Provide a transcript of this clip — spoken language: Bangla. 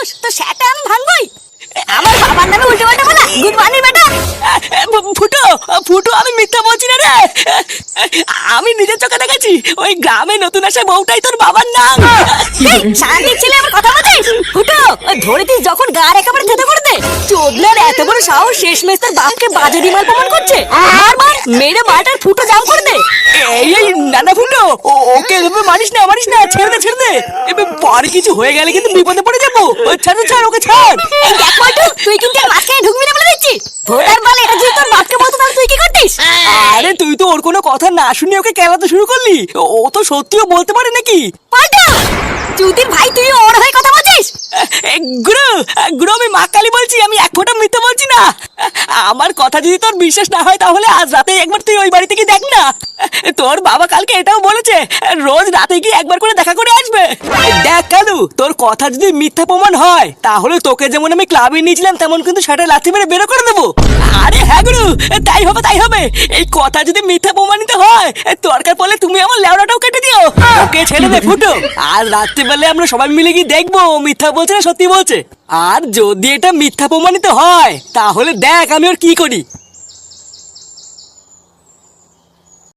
সাহস তো সেটা আমি ভাঙবই। আমার বাবার নামে উল্টো পাল্টা বলা গুড মর্নিং বেটা। ফুটো ফুটো আমি মিথ্যা বলছি না রে। আমি নিজের চোখে দেখেছি ওই গ্রামে নতুন আসা বউটাই তোর বাবার নাম। সারাদিন ছেলে আমার কথা বলছিস ফুটো, ধরেছিস যখন গার একেবারে থেতে করে দে। চোদনার এত বড় সাহস শেষমেশ তার বাপকে বাজে ডিমাল প্রমাণ করছে। মার মার মেরে মাটার ফুটো জাম করে দে। এই নানা ফুটো ওকে এভাবে মারিস না ছেড়ে দে। এবার পরে কিছু হয়ে গেলে কিন্তু বিপদে পড়ে যাবো। ছাড় ওকে ছাড়। এই দেখ পল্টু, তুই কিন্তু এর মাঝখানে ঢুকবি না বলে দিচ্ছি। ভোটার বলে এটা যদি তোর বাপকে বলতো তাহলে তুই কি করতিস? আরে তুই তো ওর কোনো কথা না শুনে ওকে কেলাতে শুরু করলি। ও তো সত্যিও বলতে পারে নাকি? পল্টু চুদির ভাই, তুই ওর হয়ে কথা বলছিস? গুরু গুরু আমি মা কালী বলছি, আমি এক ফোঁটা মিথ্যে বলছি না। আমার কথা যদি তোর বিশ্বাস না হয় তাহলে আজ রাতে একবার তুই ওই বাড়িতে গিয়ে দেখ না। তোর বাবা কালকে এটাও বলেছে রোজ রাতে গিয়ে একবার করে দেখা করে আসবে। দেখ কালু, তোর কথা যদি মিথ্যা প্রমাণ হয় তাহলে তোকে যেমন আমি ক্লাবে নিয়েছিলাম তেমন কিন্তু সেটা লাথি মেরে বেরো করে দেবো। আরে হ্যাঁ গুরু, তাই হবে। এই কথা যদি মিথ্যা প্রমাণিত হয় দরকার পড়লে তুমি আমার লেওড়াটাও কেটে দিও। ওকে ছেড়ে দে ফুটো। আর রাত্রিবেলা আমরা সবাই মিলে গিয়ে দেখবো ও মিথ্যা বলছে না সত্যি বলছে। আর যদি এটা মিথ্যা প্রমাণিত হয় তাহলে দেখ আমি ওর কি করি।